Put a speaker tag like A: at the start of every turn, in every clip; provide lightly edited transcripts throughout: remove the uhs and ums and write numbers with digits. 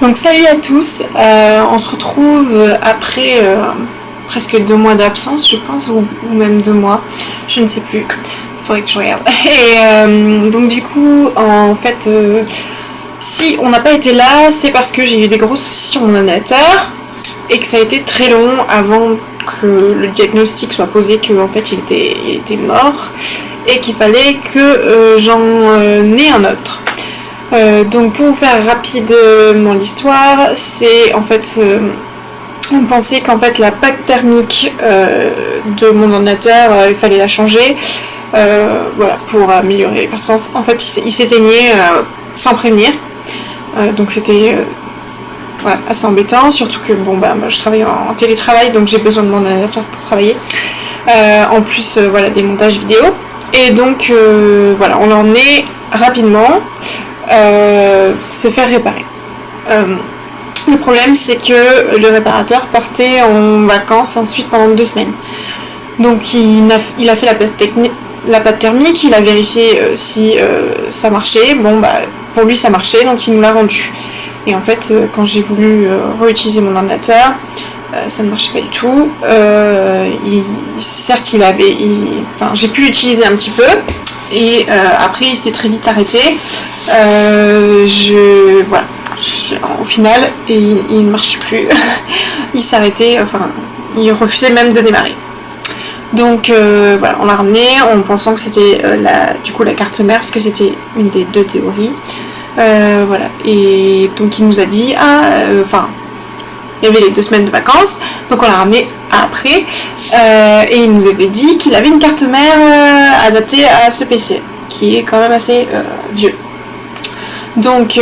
A: Donc salut à tous, on se retrouve après presque 2 mois d'absence je pense, ou même 2 mois, je ne sais plus, il faudrait que je regarde. Et donc du coup, en fait, si on n'a pas été là, c'est parce que j'ai eu des gros soucis sur mon ordinateur et que ça a été très long avant que le diagnostic soit posé qu'en fait il était mort et qu'il fallait que j'en ai un autre. Donc pour vous faire rapidement l'histoire, c'est en fait on pensait qu'en fait la plaque thermique de mon ordinateur, il fallait la changer, voilà, pour améliorer les performances. En fait il s'éteignait sans prévenir, donc c'était voilà, assez embêtant, surtout que bon bah moi je travaille en télétravail, donc j'ai besoin de mon ordinateur pour travailler, en plus voilà, des montages vidéo, et donc voilà, on en est rapidement se faire réparer. Le problème c'est que le réparateur partait en vacances ensuite pendant 2 semaines. Donc il a fait la pâte thermique, il a vérifié si ça marchait. Bon bah pour lui ça marchait, donc il nous l'a rendu. Et en fait quand j'ai voulu réutiliser mon ordinateur, ça ne marchait pas du tout. Certes j'ai pu l'utiliser un petit peu, et après il s'est très vite arrêté. Voilà, au final il ne marchait plus. Il s'arrêtait, enfin il refusait même de démarrer. Donc voilà, on l'a ramené en pensant que c'était la carte mère, parce que c'était une des 2 théories. Voilà, et donc il nous a dit il y avait les 2 semaines de vacances, donc on l'a ramené après, et il nous avait dit qu'il avait une carte mère adaptée à ce PC, qui est quand même assez vieux. Donc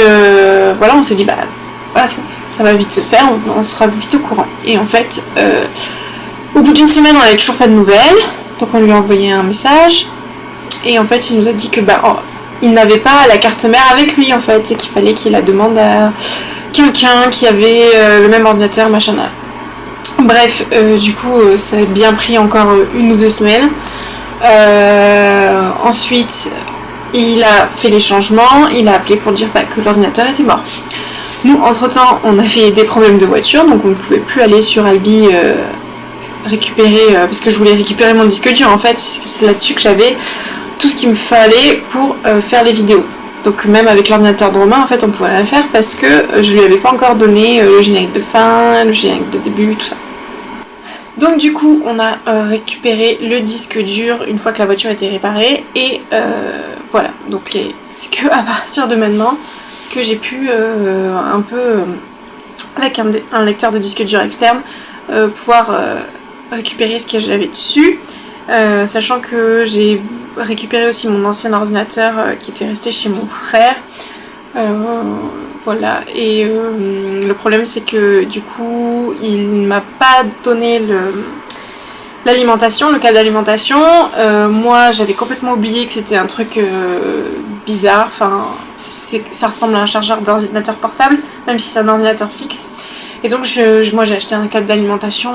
A: voilà, on s'est dit voilà, ça va vite se faire, on sera vite au courant. Et en fait, au bout d'1 semaine, on n'avait toujours pas de nouvelles, donc on lui a envoyé un message, et en fait il nous a dit que il n'avait pas la carte mère avec lui en fait, et qu'il fallait qu'il la demande à quelqu'un qui avait le même ordinateur, machin. Bref, du coup ça a bien pris encore 1 ou 2 semaines. Ensuite il a fait les changements, il a appelé pour dire que l'ordinateur était mort. Nous entre temps on avait des problèmes de voiture, donc on ne pouvait plus aller sur Albi récupérer, parce que je voulais récupérer mon disque dur en fait, c'est là-dessus que j'avais tout ce qu'il me fallait pour faire les vidéos. Donc même avec l'ordinateur de Romain, en fait, on pouvait rien faire parce que je lui avais pas encore donné le générique de fin, le générique de début, tout ça. Donc du coup, on a récupéré le disque dur une fois que la voiture était réparée, et voilà. Donc c'est que à partir de maintenant que j'ai pu un peu, avec un lecteur de disque dur externe, pouvoir récupérer ce que j'avais dessus, sachant que j'ai récupéré aussi mon ancien ordinateur qui était resté chez mon frère. Voilà, et le problème c'est que du coup il ne m'a pas donné l'alimentation, le câble d'alimentation. Moi j'avais complètement oublié que c'était un truc bizarre, enfin ça ressemble à un chargeur d'ordinateur portable, même si c'est un ordinateur fixe. Et donc moi j'ai acheté un câble d'alimentation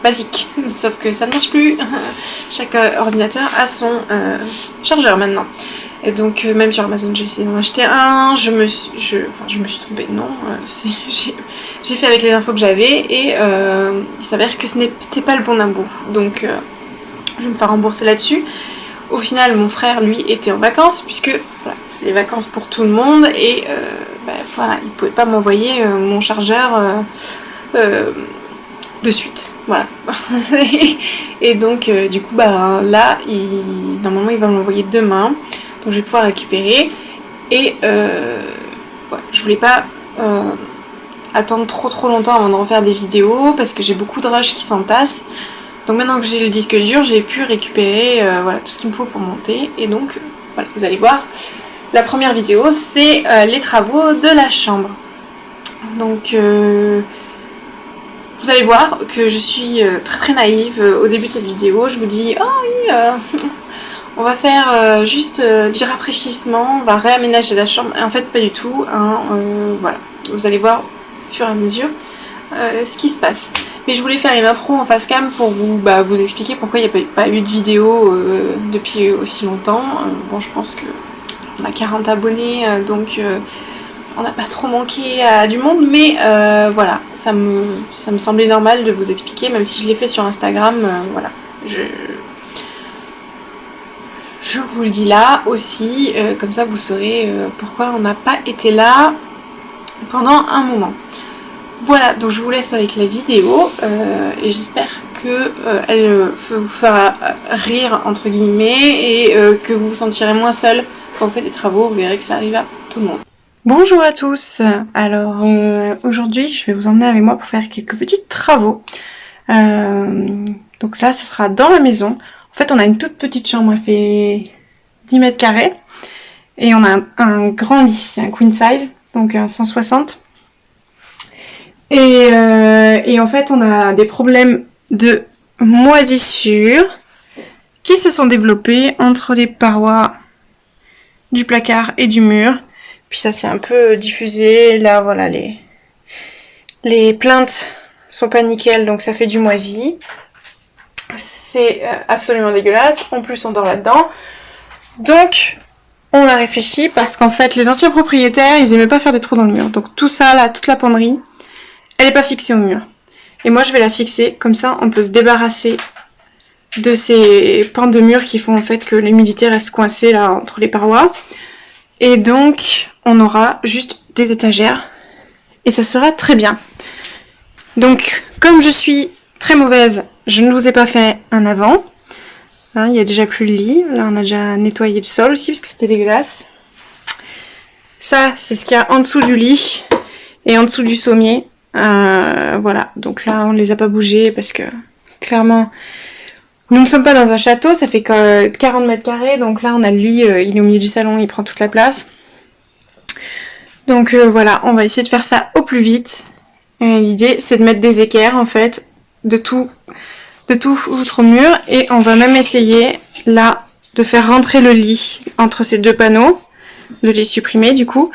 A: basique, sauf que ça ne marche plus. Chaque ordinateur a son chargeur maintenant. Et donc même sur Amazon j'ai essayé d'en acheter un, je me suis trompée, non, j'ai fait avec les infos que j'avais, et il s'avère que ce n'était pas le bon bout. Donc je vais me faire rembourser là-dessus. Au final mon frère lui était en vacances, puisque voilà, c'est les vacances pour tout le monde, et voilà, il pouvait pas m'envoyer mon chargeur de suite. Voilà. Et donc du coup là normalement il va m'envoyer demain, donc je vais pouvoir récupérer, et ouais, je voulais pas attendre trop longtemps avant de refaire des vidéos parce que j'ai beaucoup de rushs qui s'entassent. Donc maintenant que j'ai le disque dur, j'ai pu récupérer voilà, tout ce qu'il me faut pour monter, et donc voilà, vous allez voir, la première vidéo c'est les travaux de la chambre. Donc vous allez voir que je suis très naïve au début de cette vidéo. Je vous dis oh oui, on va faire juste du rafraîchissement, on va réaménager la chambre, et en fait pas du tout, hein, voilà, vous allez voir au fur et à mesure ce qui se passe. Mais je voulais faire une intro en face cam pour vous expliquer pourquoi il n'y a pas eu de vidéo depuis aussi longtemps. Bon, je pense que on a 40 abonnés, donc on n'a pas trop manqué à du monde, mais voilà, ça me semblait normal de vous expliquer, même si je l'ai fait sur Instagram, voilà. Je vous le dis là aussi, comme ça vous saurez pourquoi on n'a pas été là pendant un moment. Voilà, donc je vous laisse avec la vidéo et j'espère que elle vous fera rire entre guillemets et que vous vous sentirez moins seul quand vous faites des travaux, vous verrez que ça arrive à tout le monde. Bonjour à tous, alors aujourd'hui je vais vous emmener avec moi pour faire quelques petits travaux. Donc là ce sera dans la maison. En fait on a une toute petite chambre, elle fait 10 mètres carrés et on a un grand lit, c'est un queen size, donc un 160. Et en fait on a des problèmes de moisissure qui se sont développés entre les parois du placard et du mur. Puis ça s'est un peu diffusé. Là, voilà, les plaintes sont pas nickel, donc ça fait du moisi. C'est absolument dégueulasse. En plus, on dort là-dedans. Donc, on a réfléchi parce qu'en fait, les anciens propriétaires, ils aimaient pas faire des trous dans le mur. Donc tout ça, là, toute la penderie, elle est pas fixée au mur. Et moi, je vais la fixer. Comme ça, on peut se débarrasser de ces pans de mur qui font en fait que l'humidité reste coincée là entre les parois. Et donc, on aura juste des étagères et ça sera très bien. Donc, comme je suis très mauvaise, je ne vous ai pas fait un avant. Hein, il n'y a déjà plus le lit. Là, on a déjà nettoyé le sol aussi parce que c'était dégueulasse. Ça, c'est ce qu'il y a en dessous du lit et en dessous du sommier. Voilà, donc là, on ne les a pas bougés parce que clairement, nous ne sommes pas dans un château, ça fait que 40 mètres carrés, donc là on a le lit, il est au milieu du salon, il prend toute la place. Donc voilà, on va essayer de faire ça au plus vite. L'idée c'est de mettre des équerres en fait, de tout foutre au mur, et on va même essayer là de faire rentrer le lit entre ces deux panneaux, de les supprimer du coup,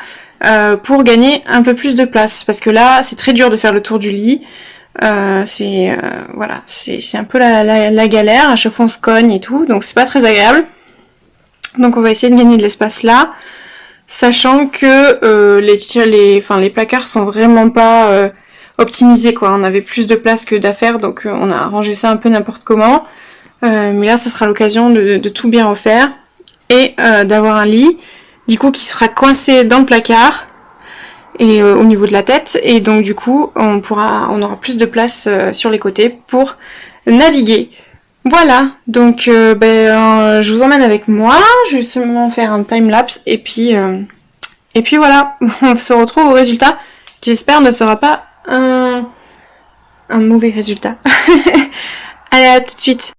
A: pour gagner un peu plus de place, parce que là c'est très dur de faire le tour du lit. Voilà, c'est un peu la galère, à chaque fois on se cogne et tout, donc c'est pas très agréable. Donc on va essayer de gagner de l'espace là, sachant que les placards sont vraiment pas optimisés quoi, on avait plus de place que d'affaires, donc on a arrangé ça un peu n'importe comment. Mais là ça sera l'occasion de tout bien refaire et d'avoir un lit du coup qui sera coincé dans le placard et au niveau de la tête, et donc du coup on aura plus de place sur les côtés pour naviguer. Voilà, donc je vous emmène avec moi, je vais seulement faire un time-lapse et puis voilà, on se retrouve au résultat qui j'espère ne sera pas un mauvais résultat. Allez, à tout de suite.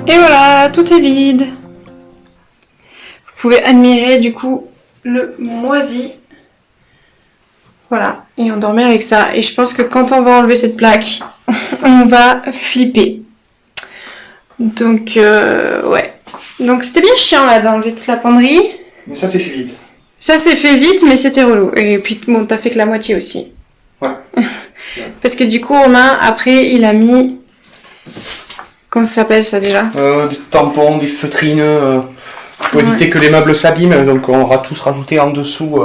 A: Et voilà, tout est vide. Vous pouvez admirer du coup le moisi. Voilà, et on dormait avec ça. Et je pense que quand on va enlever cette plaque, on va flipper. Donc ouais. Donc c'était bien chiant là d'enlever toute la penderie.
B: Mais ça s'est fait vite.
A: Ça s'est fait vite, mais c'était relou. Et puis bon, t'as fait que la moitié aussi.
B: Ouais.
A: Parce que du coup, Romain, après, il a mis... Comment ça s'appelle ça déjà?
B: Des tampons, des feutrines, pour éviter que les meubles s'abîment. Donc on aura tous rajouté en dessous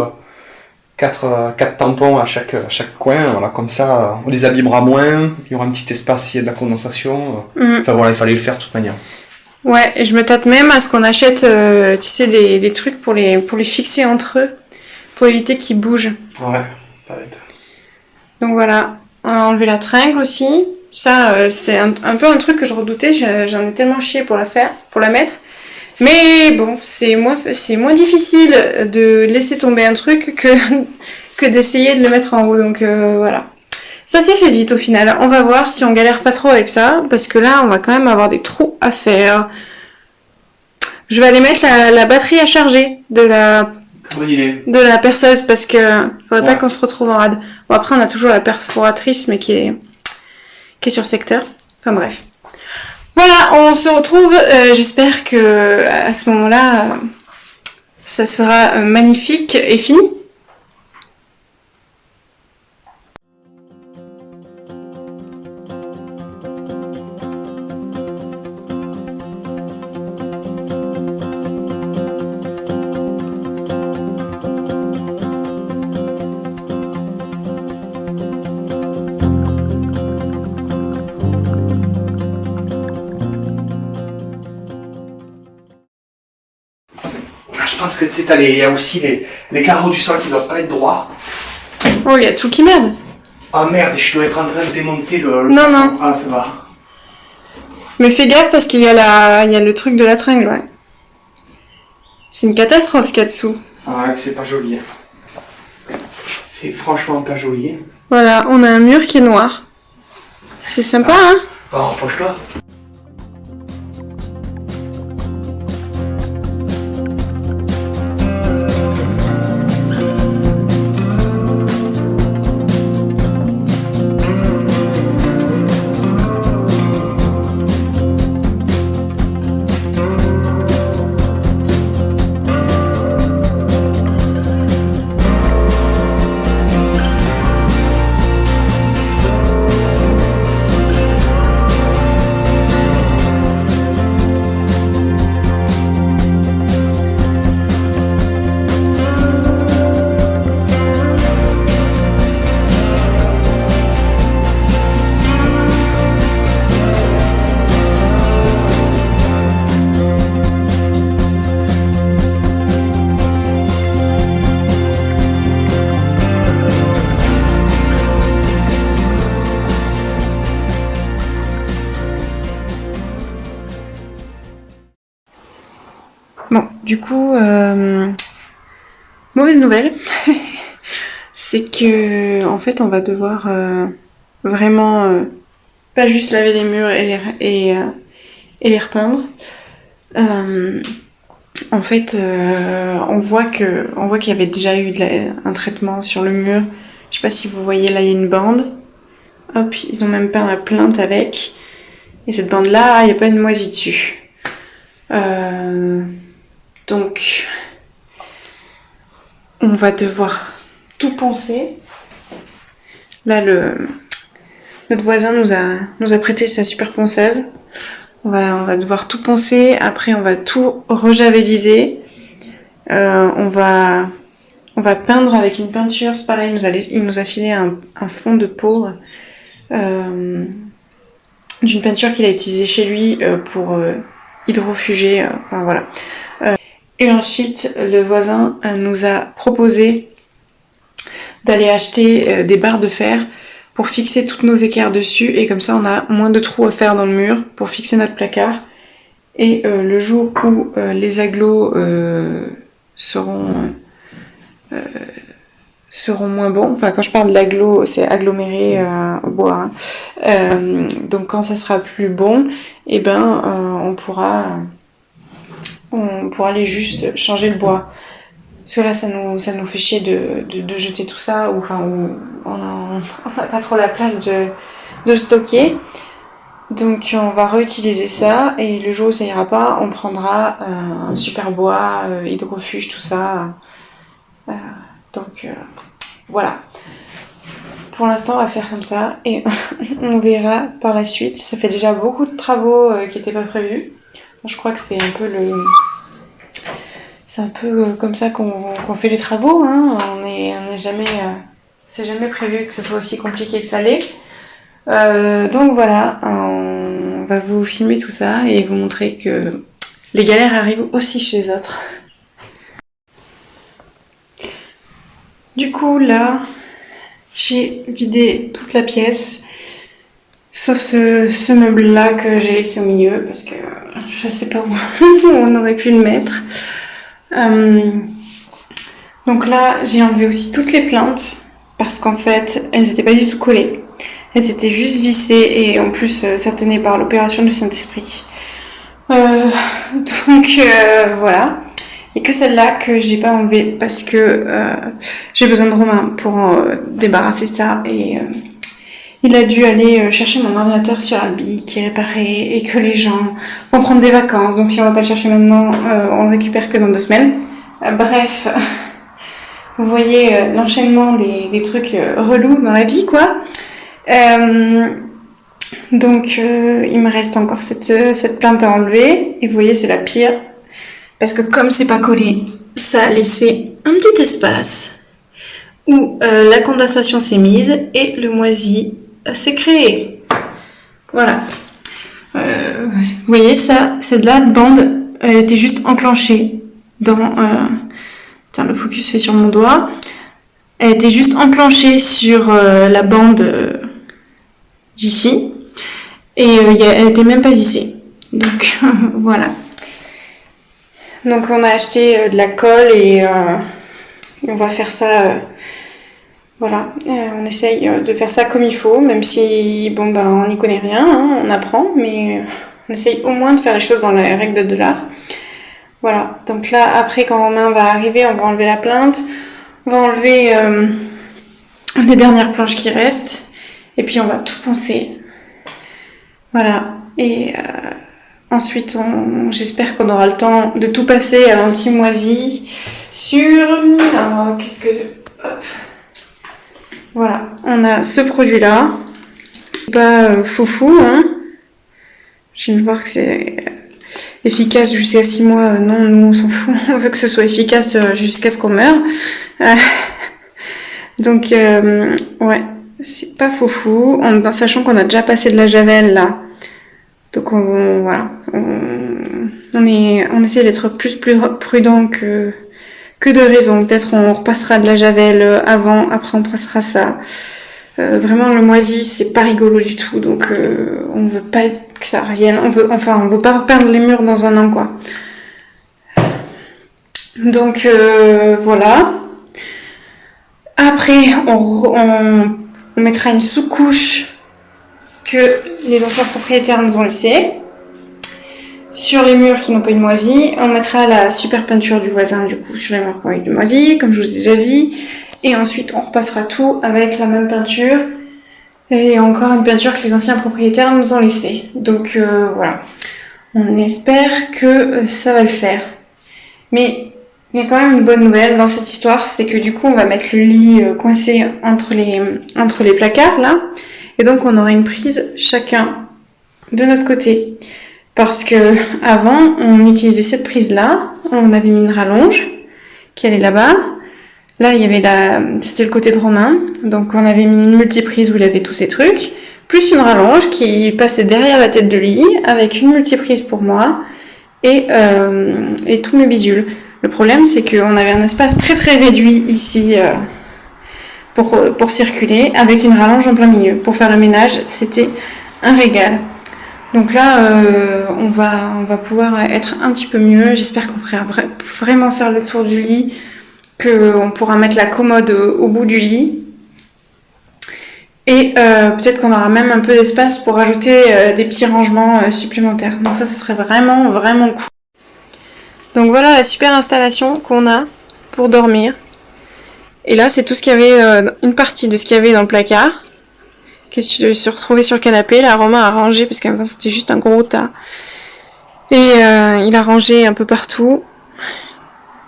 B: 4 tampons à chaque coin. Voilà, comme ça, on les abîmera moins. Il y aura un petit espace s'il y a de la condensation. Enfin voilà, il fallait le faire de toute manière.
A: Ouais, et je me tâte même à ce qu'on achète, tu sais, des trucs pour les fixer entre eux, pour éviter qu'ils bougent.
B: Ouais, pas bête.
A: Donc voilà, on a enlevé la tringle aussi. Ça, c'est un peu un truc que je redoutais, j'en ai tellement chié pour la mettre. Mais bon, c'est moins difficile de laisser tomber un truc que d'essayer de le mettre en haut, donc voilà. Ça s'est fait vite au final, on va voir si on galère pas trop avec ça, parce que là, on va quand même avoir des trous à faire. Je vais aller mettre la batterie à charger de la
B: Très bonne idée.
A: de la perceuse parce que faudrait pas
B: Ouais.
A: qu'on se retrouve en rade. Bon, après, on a toujours la perforatrice, mais qui est sur secteur. Enfin bref. Voilà, on se retrouve. J'espère que à ce moment-là, ça sera magnifique et fini.
B: Je pense que tu sais, il y a aussi les carreaux du sol qui doivent pas être droits.
A: Oh, il y a tout qui merde.
B: Ah merde, je dois être en train de démonter le
A: Non,
B: plafond.
A: non.
B: Ah, ça va.
A: Mais fais gaffe parce qu'il y a il y a le truc de la tringle, ouais. C'est une catastrophe ce qu'il y a dessous.
B: Ah ouais, c'est pas joli. C'est franchement pas joli.
A: Voilà, on a un mur qui est noir. C'est sympa, hein?
B: Oh, rapproche-toi.
A: Bon, du coup, mauvaise nouvelle, c'est que en fait, on va devoir vraiment pas juste laver les murs et les repeindre. En fait, on voit qu'il y avait déjà eu un traitement sur le mur. Je sais pas si vous voyez, là, il y a une bande. Hop, ils ont même peint la plainte avec. Et cette bande-là, il n'y a pas une moisie dessus. Donc, on va devoir tout poncer. Là, notre voisin nous a prêté sa super ponceuse. On va devoir tout poncer. Après, on va tout rejaveliser. On va peindre avec une peinture. C'est pareil, il nous a filé un fond de poudre d'une peinture qu'il a utilisée chez lui pour hydrofuger. Enfin voilà. Et ensuite, le voisin nous a proposé d'aller acheter des barres de fer pour fixer toutes nos équerres dessus, et comme ça on a moins de trous à faire dans le mur pour fixer notre placard. Et le jour où les agglos seront moins bons, enfin quand je parle d'agglos, c'est aggloméré au bois, hein. Donc quand ça sera plus bon, et ben on pourra aller juste changer le bois. Parce que là, ça nous fait chier de jeter tout ça, ou enfin, on n'a pas trop la place de stocker. Donc, on va réutiliser ça, et le jour où ça ira pas, on prendra un super bois, hydrofuge, tout ça. Donc, voilà. Pour l'instant, on va faire comme ça, et on verra par la suite. Ça fait déjà beaucoup de travaux qui n'étaient pas prévus. Je crois que c'est un peu comme ça qu'on fait les travaux, hein. On n'est jamais, c'est jamais prévu que ce soit aussi compliqué que ça l'est. Donc voilà, on va vous filmer tout ça et vous montrer que les galères arrivent aussi chez les autres. Du coup là, j'ai vidé toute la pièce, sauf ce meuble-là que j'ai laissé au milieu parce que je sais pas où on aurait pu le mettre. Donc là, j'ai enlevé aussi toutes les plaintes parce qu'en fait, elles n'étaient pas du tout collées. Elles étaient juste vissées et en plus, ça tenait par l'opération du Saint-Esprit. Donc voilà. Il n'y a que celle-là que j'ai pas enlevée parce que j'ai besoin de Romain pour débarrasser ça et il a dû aller chercher mon ordinateur sur Albi qui est réparé et que les gens vont prendre des vacances. Donc si on va pas le chercher maintenant, on le récupère que dans 2 semaines. Bref, vous voyez l'enchaînement des trucs relous dans la vie, quoi. Donc il me reste encore cette plainte à enlever. Et vous voyez, c'est la pire. Parce que comme c'est pas collé, ça a laissé un petit espace où la condensation s'est mise et le moisi s'est créé. Voilà. Vous voyez, ça, cette là bande, elle était juste enclenchée dans... Tiens, le focus fait sur mon doigt. Elle était juste enclenchée sur la bande d'ici. Et elle était même pas vissée. Donc, voilà. Donc on a acheté de la colle et on va faire ça, voilà, on essaye de faire ça comme il faut, même si, bon ben on n'y connaît rien, hein, on apprend, mais on essaye au moins de faire les choses dans les règles de l'art. Voilà, donc là après quand Romain va arriver, on va enlever la plainte, on va enlever les dernières planches qui restent, et puis on va tout poncer. Voilà, et... ensuite, j'espère qu'on aura le temps de tout passer à l'anti-moisi sur... Alors, qu'est-ce que... Hop. Voilà, on a ce produit-là. C'est pas foufou, hein. Je viens de voir que c'est efficace jusqu'à 6 mois. Non, nous, on s'en fout. On veut que ce soit efficace jusqu'à ce qu'on meure. Donc, ouais, c'est pas foufou. En sachant qu'on a déjà passé de la javel, là. Donc voilà, on essaie d'être plus prudent que de raison. Peut-être on repassera de la javel avant, après on passera ça. Vraiment le moisi c'est pas rigolo du tout, donc on veut pas que ça revienne. On veut pas perdre les murs dans un an, quoi. Donc voilà. Après on mettra une sous-couche que les anciens propriétaires nous ont laissé. Sur les murs qui n'ont pas eu de moisi, on mettra la super peinture du voisin du coup sur les murs qui ont eu du moisi, comme je vous ai déjà dit. Et ensuite on repassera tout avec la même peinture. Et encore une peinture que les anciens propriétaires nous ont laissée. Donc voilà. On espère que ça va le faire. Mais il y a quand même une bonne nouvelle dans cette histoire, c'est que du coup on va mettre le lit coincé entre les placards là. Et donc on aura une prise chacun de notre côté. Parce que avant, on utilisait cette prise-là, on avait mis une rallonge qui allait là-bas. Là, il y avait c'était le côté de Romain, donc on avait mis une multiprise où il avait tous ces trucs, plus une rallonge qui passait derrière la tête de lit, avec une multiprise pour moi et tous mes bidules. Le problème, c'est qu'on avait un espace très très réduit ici pour circuler, avec une rallonge en plein milieu. Pour faire le ménage, c'était un régal. Donc là, on va pouvoir être un petit peu mieux. J'espère qu'on pourra vraiment faire le tour du lit, qu'on pourra mettre la commode au bout du lit. Et peut-être qu'on aura même un peu d'espace pour ajouter des petits rangements supplémentaires. Donc ça serait vraiment, vraiment cool. Donc voilà la super installation qu'on a pour dormir. Et là, c'est tout ce qu'il y avait, une partie de ce qu'il y avait dans le placard. Qui se retrouvait sur le canapé. Là, Romain a rangé parce qu'avant c'était juste un gros tas. Et il a rangé un peu partout.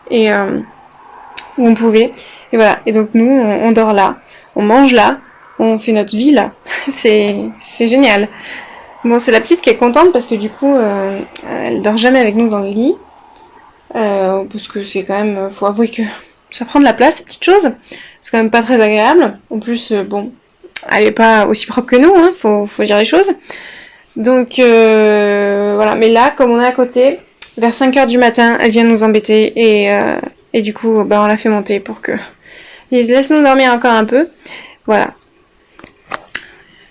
A: Et où on pouvait. Et voilà. Et donc nous, on dort là. On mange là. On fait notre vie là. C'est génial. Bon, c'est la petite qui est contente parce que du coup, elle dort jamais avec nous dans le lit. Parce que c'est quand même... faut avouer que ça prend de la place, cette petite chose. C'est quand même pas très agréable. En plus, bon... elle est pas aussi propre que nous, hein, faut dire les choses. Donc voilà, mais là, comme on est à côté, vers 5h du matin, elle vient nous embêter et du coup, on l'a fait monter pour que laisse-nous dormir encore un peu. Voilà.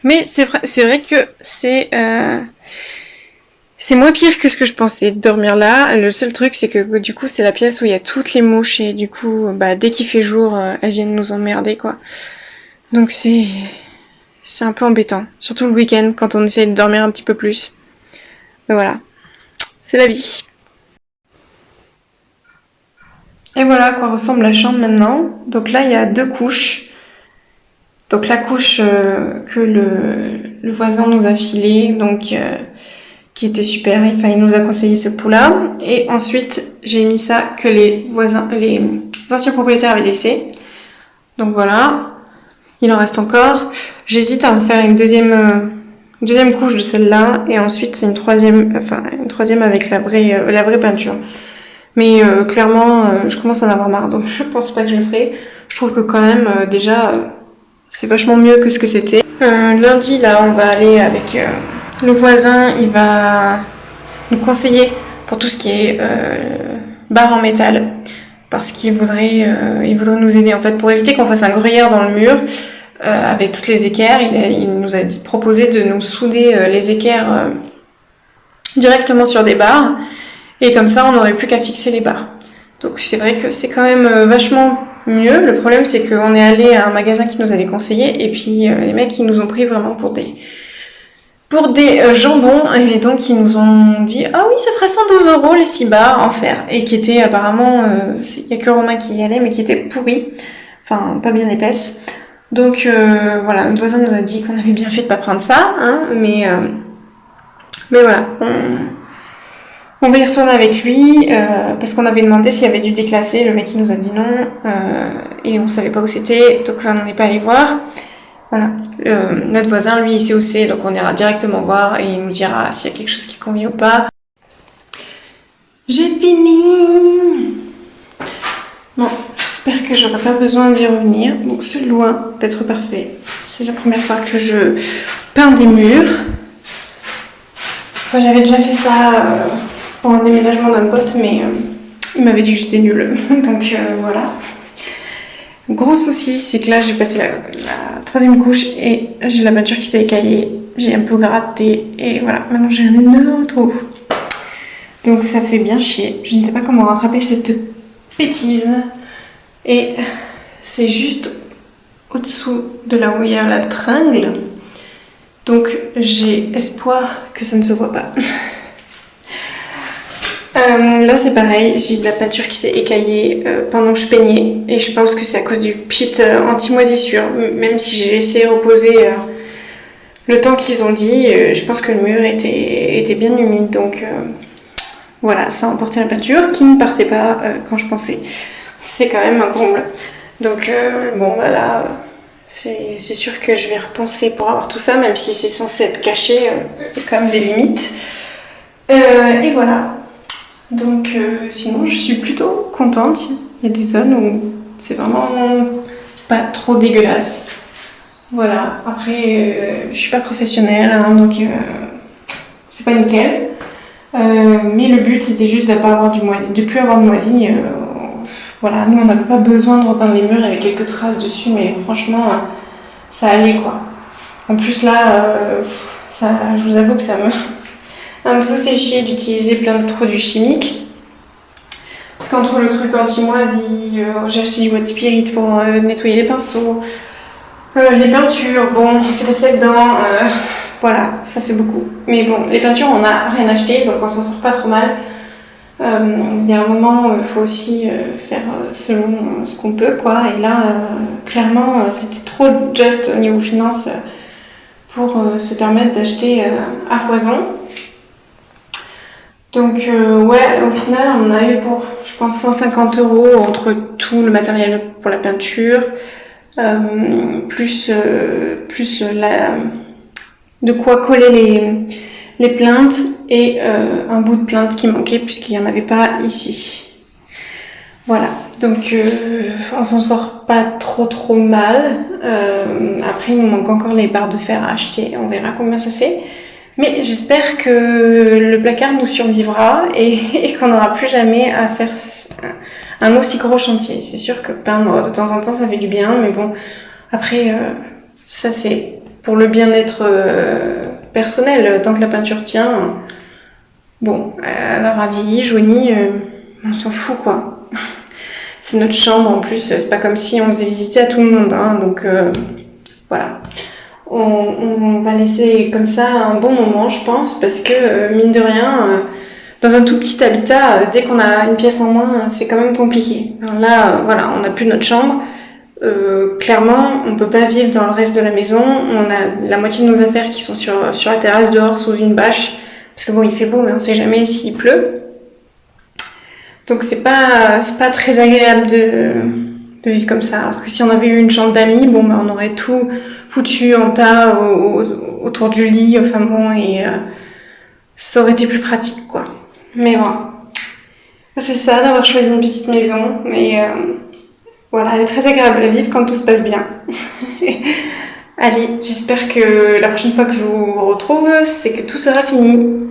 A: Mais c'est vrai que c'est moins pire que ce que je pensais de dormir là. Le seul truc, c'est que du coup, c'est la pièce où il y a toutes les mouches et du coup, dès qu'il fait jour, elles viennent nous emmerder, quoi. Donc c'est un peu embêtant, surtout le week-end quand on essaie de dormir un petit peu plus. Mais voilà, c'est la vie. Et voilà à quoi ressemble la chambre maintenant. Donc là, il y a 2 couches. Donc la couche que le voisin nous a filée, donc qui était super. Enfin, il nous a conseillé ce pot-là. Et ensuite, j'ai mis ça que les anciens propriétaires avaient laissé. Donc voilà. Il en reste encore. J'hésite à en faire une deuxième couche de celle-là. Et ensuite, c'est une troisième avec la vraie peinture. Mais clairement, je commence à en avoir marre, donc je pense pas que je le ferai. Je trouve que quand même, déjà, c'est vachement mieux que ce que c'était. Lundi, là, on va aller avec le voisin. Il va nous conseiller pour tout ce qui est barre en métal. Parce qu'il voudrait nous aider, en fait, pour éviter qu'on fasse un gruyère dans le mur avec toutes les équerres. Il nous a proposé de nous souder les équerres directement sur des barres. Et comme ça, on n'aurait plus qu'à fixer les barres. Donc c'est vrai que c'est quand même vachement mieux. Le problème, c'est qu'on est allé à un magasin qui nous avait conseillé, et puis les mecs, ils nous ont pris vraiment pour des jambons, et donc ils nous ont dit « Ah oui, ça fera 112 € les 6 barres en fer », et qui étaient apparemment, il n'y a que Romain qui y allait, mais qui étaient pourries, enfin pas bien épaisses. Donc voilà, notre voisin nous a dit qu'on avait bien fait de pas prendre ça, hein, mais voilà, on va y retourner avec lui, parce qu'on avait demandé s'il y avait du déclassé, le mec il nous a dit non, et on savait pas où c'était, donc on n'en est pas allé voir. Voilà. Notre voisin, lui, il sait où c'est, donc on ira directement voir et il nous dira s'il y a quelque chose qui convient ou pas. J'ai fini! Bon, j'espère que j'aurai pas besoin d'y revenir. Bon, c'est loin d'être parfait. C'est la première fois que je peins des murs. Enfin, j'avais déjà fait ça pour un déménagement d'un pote, mais il m'avait dit que j'étais nulle. Donc voilà. Gros souci, c'est que là j'ai passé la 3e couche et j'ai la peinture qui s'est écaillée. J'ai un peu gratté et voilà, maintenant j'ai un énorme trou. Donc ça fait bien chier. Je ne sais pas comment rattraper cette bêtise. Et c'est juste au-dessous de là où il y a la tringle. Donc j'ai espoir que ça ne se voit pas. Là c'est pareil, j'ai de la peinture qui s'est écaillée pendant que je peignais et je pense que c'est à cause du pit anti-moisissure. Même si j'ai laissé reposer le temps qu'ils ont dit, je pense que le mur était bien humide, donc voilà, ça a emporté la peinture qui ne partait pas quand je pensais. C'est quand même un comble. Donc bon voilà, c'est sûr que je vais repenser pour avoir tout ça, même si c'est censé être caché, il y a quand même des limites. Et voilà. Donc sinon je suis plutôt contente. Il y a des zones où c'est vraiment pas trop dégueulasse. Voilà, après je suis pas professionnelle, hein, donc c'est pas nickel. Mais le but c'était juste de plus avoir de moisi. Voilà, nous on n'avait pas besoin de repeindre les murs avec quelques traces dessus, mais franchement ça allait quoi. En plus là, je vous avoue que ça me un peu fait chier d'utiliser plein de produits chimiques. Parce qu'entre le truc anti-moisi, j'ai acheté du mode spirit pour nettoyer les pinceaux, les peintures, bon, c'est passé dedans, voilà, ça fait beaucoup. Mais bon, les peintures, on n'a rien acheté, donc on s'en sort pas trop mal. Il y a un moment, il faut aussi faire selon ce qu'on peut, quoi. Et là, clairement, c'était trop juste au niveau finance pour se permettre d'acheter à foison. Donc ouais, au final on a eu pour, je pense, 150 € entre tout le matériel pour la peinture, plus de quoi coller les plaintes et un bout de plainte qui manquait puisqu'il n'y en avait pas ici. Voilà, donc on s'en sort pas trop mal. Après il nous manque encore les barres de fer à acheter, on verra combien ça fait. Mais j'espère que le placard nous survivra et qu'on n'aura plus jamais à faire un aussi gros chantier. C'est sûr que peindre de temps en temps ça fait du bien, mais bon, après ça c'est pour le bien-être personnel. Tant que la peinture tient, bon, elle aura vieilli, jauni, on s'en fout quoi. C'est notre chambre en plus, c'est pas comme si on faisait visiter à tout le monde, hein, donc voilà. On va laisser comme ça un bon moment, je pense, parce que mine de rien, dans un tout petit habitat, dès qu'on a une pièce en moins, c'est quand même compliqué. Alors là, voilà, on n'a plus notre chambre. Clairement, on peut pas vivre dans le reste de la maison. On a la moitié de nos affaires qui sont sur la terrasse dehors sous une bâche. Parce que bon, il fait beau, mais on sait jamais s'il pleut. Donc c'est pas très agréable de vivre comme ça. Alors que si on avait eu une chambre d'amis, bon, ben on aurait tout foutu en tas autour du lit. Enfin bon, et ça aurait été plus pratique, quoi. Mais bon, c'est ça d'avoir choisi une petite maison. Mais voilà, elle est très agréable à vivre quand tout se passe bien. Allez, j'espère que la prochaine fois que je vous retrouve, c'est que tout sera fini.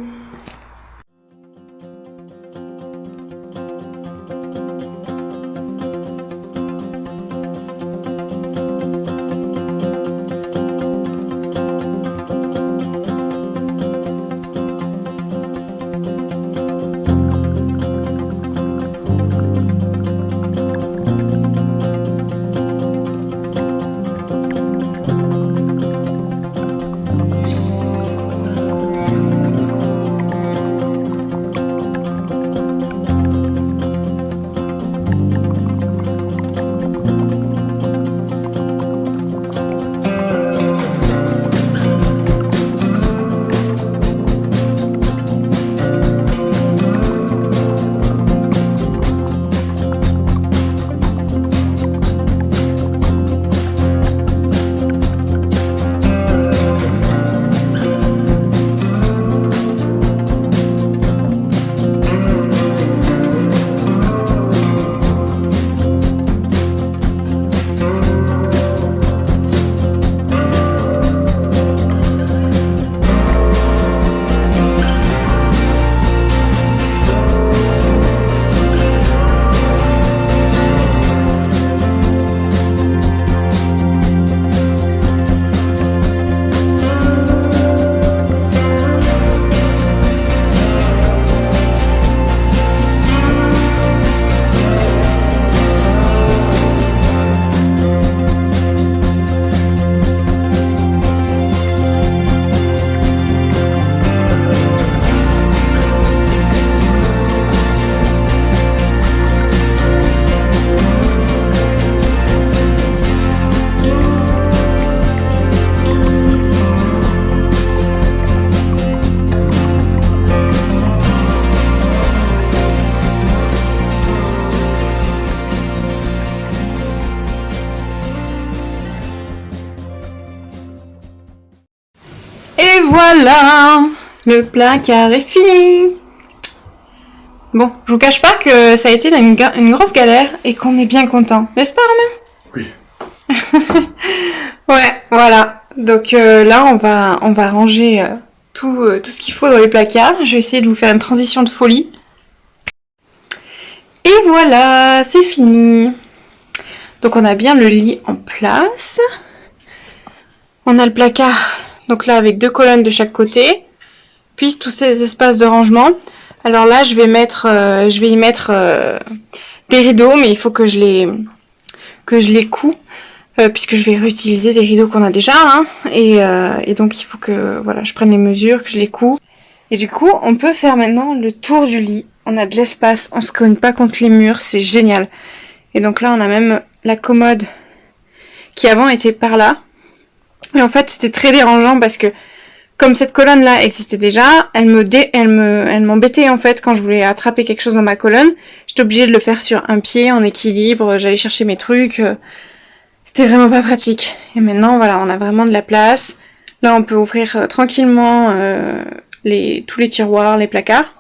A: Et voilà, le placard est fini. Bon, je vous cache pas que ça a été une grosse galère et qu'on est bien content, n'est-ce pas, Romain?
B: Oui.
A: Ouais, voilà. Donc là, on va ranger tout ce qu'il faut dans les placards. Je vais essayer de vous faire une transition de folie. Et voilà, c'est fini. Donc on a bien le lit en place. On a le placard, donc là avec 2 colonnes de chaque côté. Puis tous ces espaces de rangement. Alors là, je vais y mettre des rideaux, mais il faut que je les couds, puisque je vais réutiliser des rideaux qu'on a déjà, hein. Et donc il faut que voilà, je prenne les mesures, que je les couds. Et du coup, on peut faire maintenant le tour du lit. On a de l'espace, on se cogne pas contre les murs, c'est génial. Et donc là, on a même la commode qui avant était par là. Et en fait, c'était très dérangeant parce que comme cette colonne-là existait déjà, elle m'embêtait en fait quand je voulais attraper quelque chose dans ma colonne. J'étais obligée de le faire sur un pied en équilibre, j'allais chercher mes trucs. C'était vraiment pas pratique. Et maintenant, voilà, on a vraiment de la place. Là, on peut ouvrir tranquillement tous les tiroirs, les placards.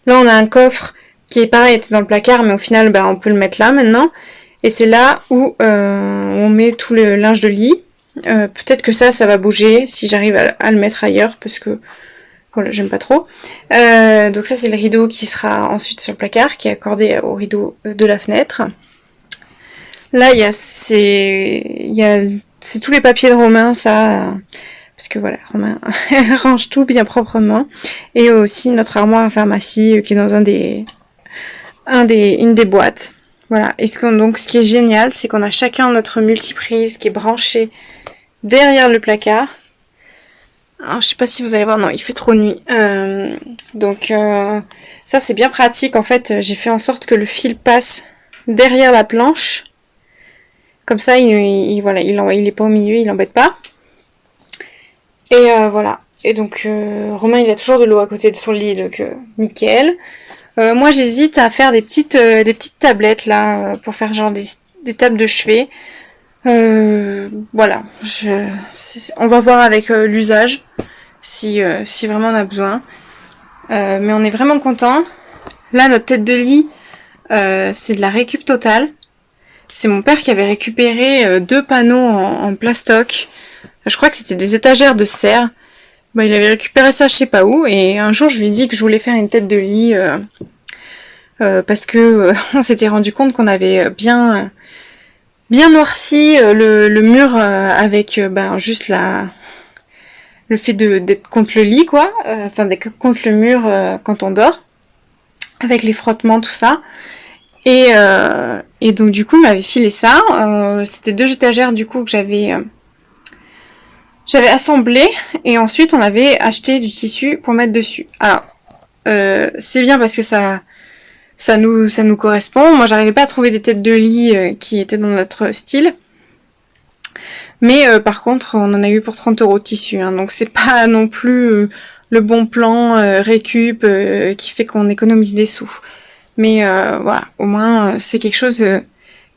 A: Là, on a un coffre qui est pareil, était dans le placard, mais au final, on peut le mettre là maintenant. Et c'est là où on met tout le linge de lit. Peut-être que ça va bouger si j'arrive à le mettre ailleurs, parce que voilà, j'aime pas trop. Donc ça, c'est le rideau qui sera ensuite sur le placard, qui est accordé au rideau de la fenêtre. Là, c'est tous les papiers de Romain, ça, parce que voilà, Romain range tout bien proprement. Et aussi notre armoire à pharmacie qui est dans une des boîtes. Voilà. Et donc, ce qui est génial, c'est qu'on a chacun notre multiprise qui est branché derrière le placard. Alors, je sais pas si vous allez voir, non, il fait trop nuit. Donc, ça c'est bien pratique. En fait, j'ai fait en sorte que le fil passe derrière la planche. Comme ça, voilà, il est pas au milieu, il embête pas. Et voilà. Et donc, Romain, il a toujours de l'eau à côté de son lit, donc nickel. Moi, j'hésite à faire des petites tablettes là pour faire genre des tables de chevet. Voilà, on va voir avec l'usage si vraiment on a besoin. Mais on est vraiment content. Là, notre tête de lit, c'est de la récup totale. C'est mon père qui avait récupéré 2 panneaux en plastoc. Je crois que c'était des étagères de serre. Bah, il avait récupéré ça je sais pas où. Et un jour, je lui ai dit que je voulais faire une tête de lit parce que on s'était rendu compte qu'on avait bien noirci le mur avec juste le fait d'être contre le lit, quoi. Enfin, d'être contre le mur quand on dort. Avec les frottements, tout ça. Et donc du coup, il m'avait filé ça. C'était 2 étagères du coup que j'avais assemblé. Et ensuite, on avait acheté du tissu pour mettre dessus. Alors, c'est bien parce que ça nous correspond. Moi, j'arrivais pas à trouver des têtes de lit qui étaient dans notre style. Mais par contre, on en a eu pour 30 € de tissu. Hein, donc c'est pas non plus le bon plan récup qui fait qu'on économise des sous. Mais voilà, au moins c'est quelque chose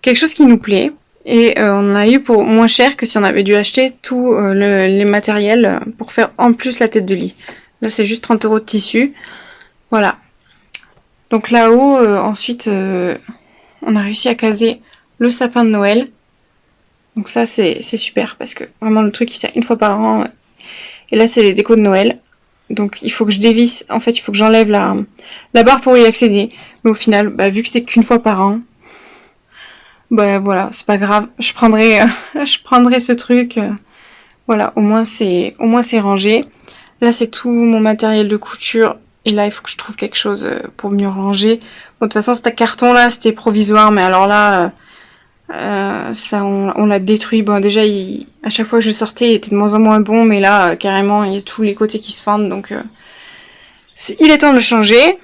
A: qui nous plaît. Et on a eu pour moins cher que si on avait dû acheter tout les matériels pour faire en plus la tête de lit. Là, c'est juste 30 € de tissu. Voilà. Donc là-haut, ensuite, on a réussi à caser le sapin de Noël. Donc ça, c'est super parce que vraiment le truc, il sert une fois par an. Et là, c'est les décos de Noël. Donc il faut que je dévisse, en fait, il faut que j'enlève la barre pour y accéder. Mais au final, vu que c'est qu'une fois par an, voilà, c'est pas grave. Je prendrai ce truc. Voilà, au moins c'est rangé. Là, c'est tout mon matériel de couture. Et là, il faut que je trouve quelque chose pour mieux ranger. Bon, de toute façon, ce carton là, c'était provisoire, mais alors là, ça, on l'a détruit. Bon, déjà, à chaque fois que je sortais, il était de moins en moins bon, mais là, carrément, il y a tous les côtés qui se fendent, donc il est temps de changer.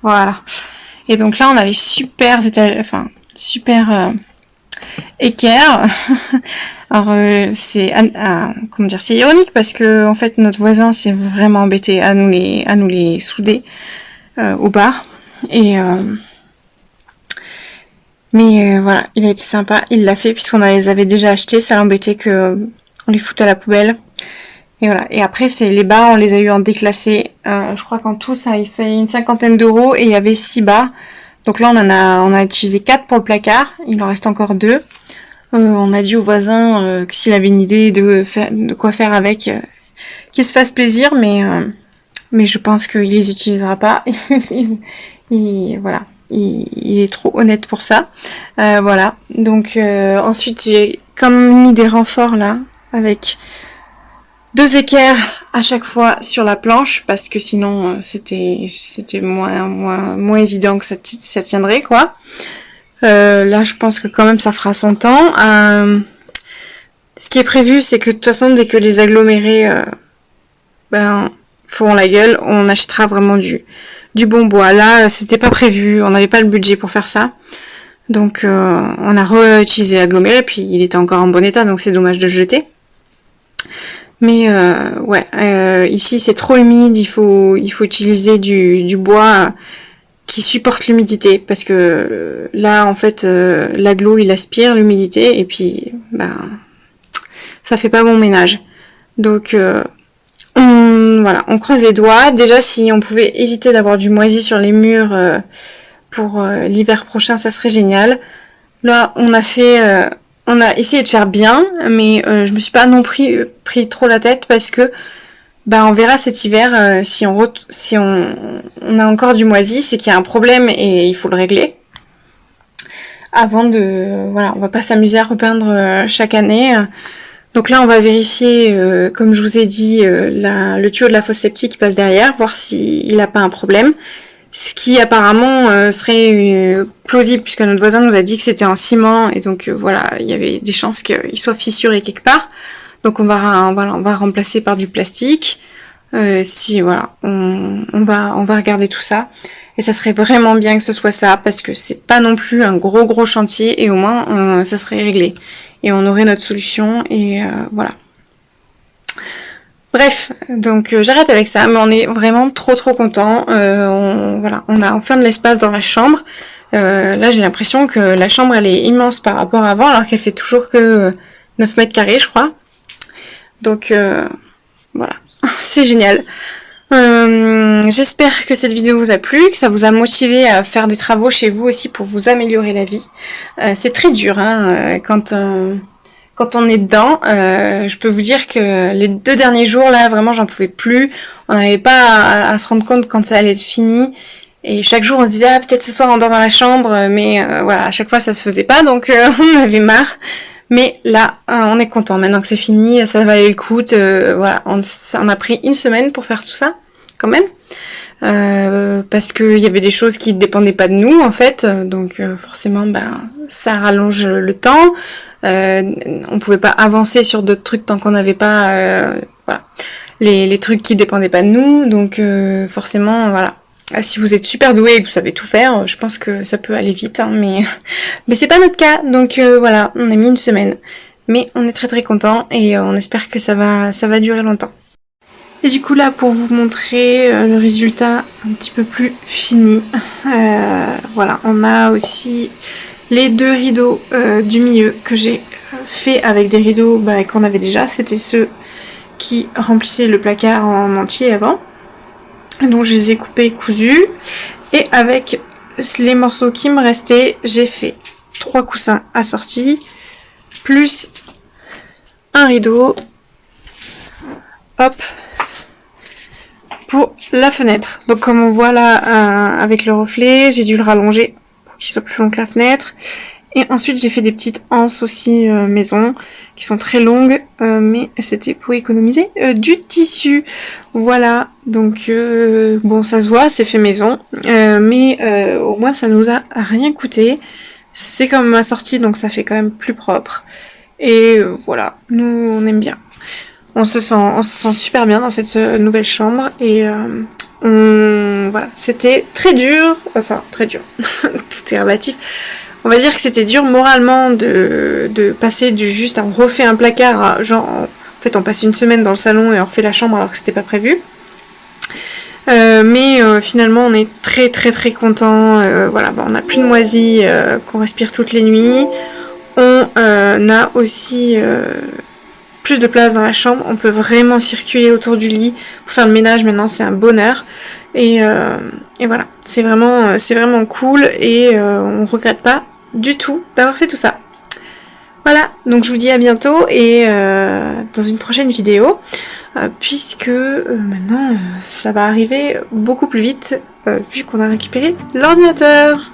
A: Voilà. Et donc là, on a les super équerres. Alors, c'est ironique parce que en fait, notre voisin s'est vraiment embêté à nous les souder au bar. Et mais voilà, il a été sympa, il l'a fait puisqu'on les avait déjà achetés, ça l'embêtait que on les foute à la poubelle. Et voilà. Et après, c'est les bas, on les a eu en déclassé. Je crois qu'en tout, ça a fait une 50aine d'euros et il y avait 6 bas. Donc là, on a utilisé 4 pour le placard. Il en reste encore 2. On a dit au voisin que s'il avait une idée de quoi faire avec, qu'il se fasse plaisir, mais je pense qu'il les utilisera pas. Voilà. Il est trop honnête pour ça. Voilà. Donc ensuite, j'ai comme mis des renforts là, avec 2 équerres à chaque fois sur la planche, parce que sinon c'était moins évident que ça tiendrait, quoi. Là, je pense que quand même ça fera son temps. Ce qui est prévu, c'est que de toute façon, dès que les agglomérés feront la gueule, on achètera vraiment du bon bois. Là, c'était pas prévu, on n'avait pas le budget pour faire ça. Donc on a réutilisé l'aggloméré, puis il était encore en bon état, donc c'est dommage de le jeter. Mais ici c'est trop humide, il faut utiliser du bois qui supporte l'humidité, parce que là en fait l'agglo il aspire l'humidité et puis ça fait pas bon ménage. Donc on creuse les doigts. Déjà, si on pouvait éviter d'avoir du moisi sur les murs pour l'hiver prochain, ça serait génial. Là, on a essayé de faire bien, mais je me suis pas non pris trop la tête parce que on verra cet hiver si on a encore du moisi, c'est qu'il y a un problème et il faut le régler. On va pas s'amuser à repeindre chaque année. Donc là, on va vérifier, comme je vous ai dit, le tuyau de la fosse septique qui passe derrière, voir s'il n'a pas un problème. Ce qui apparemment serait plausible, puisque notre voisin nous a dit que c'était en ciment, et donc voilà, il y avait des chances qu'il soit fissuré quelque part. Donc on va remplacer par du plastique. Si voilà, on va regarder tout ça. Et ça serait vraiment bien que ce soit ça, parce que c'est pas non plus un gros chantier, et au moins ça serait réglé. Et on aurait notre solution, et voilà. Bref, donc j'arrête avec ça, mais on est vraiment trop contents. Voilà, on a enfin de l'espace dans la chambre. Là j'ai l'impression que la chambre elle est immense par rapport à avant, alors qu'elle fait toujours que 9 mètres carrés je crois. Donc voilà, c'est génial. J'espère que cette vidéo vous a plu, que ça vous a motivé à faire des travaux chez vous aussi pour vous améliorer la vie. C'est très dur hein, quand on est dedans. Je peux vous dire que les 2 derniers jours là, vraiment j'en pouvais plus. On n'avait pas à se rendre compte quand ça allait être fini. Et chaque jour on se disait ah peut-être ce soir on dort dans la chambre, mais voilà, à chaque fois ça se faisait pas, donc on avait marre. Mais là, on est content. Maintenant que c'est fini, ça valait le coup. Voilà, on a pris 1 semaine pour faire tout ça, quand même. Parce qu'il y avait des choses qui ne dépendaient pas de nous, en fait. Donc forcément, ça rallonge le temps. On pouvait pas avancer sur d'autres trucs tant qu'on n'avait pas voilà, les trucs qui dépendaient pas de nous. Donc forcément, voilà. Si vous êtes super doué et que vous savez tout faire, je pense que ça peut aller vite, hein, mais c'est pas notre cas, donc voilà, on a mis 1 semaine. Mais on est très content et on espère que ça va durer longtemps. Et du coup là, pour vous montrer le résultat un petit peu plus fini, voilà, on a aussi les 2 rideaux du milieu que j'ai fait avec des rideaux qu'on avait déjà. C'était ceux qui remplissaient le placard en entier avant. Donc je les ai coupés cousus, et avec les morceaux qui me restaient, j'ai fait 3 coussins assortis, plus un rideau, hop, pour la fenêtre. Donc comme on voit là, avec le reflet, j'ai dû le rallonger pour qu'il soit plus long que la fenêtre. Et ensuite j'ai fait des petites anses aussi maison, qui sont très longues, mais c'était pour économiser du tissu. Voilà, donc bon ça se voit, c'est fait maison, mais au moins ça nous a rien coûté. C'est comme assorti, donc ça fait quand même plus propre. Et voilà, nous on aime bien. On se sent super bien dans cette nouvelle chambre, et voilà, c'était très dur, enfin très dur, tout est relatif. On va dire que c'était dur moralement de passer du juste on refait un placard à genre en fait on passe 1 semaine dans le salon et on refait la chambre alors que c'était pas prévu. Mais finalement on est très content. Voilà, on n'a plus de moisis qu'on respire toutes les nuits. On a aussi plus de place dans la chambre. On peut vraiment circuler autour du lit pour faire le ménage. Maintenant c'est un bonheur. Et voilà, c'est vraiment cool, et on regrette pas du tout d'avoir fait tout ça. Voilà, donc je vous dis à bientôt, et dans une prochaine vidéo, puisque maintenant ça va arriver beaucoup plus vite vu qu'on a récupéré l'ordinateur.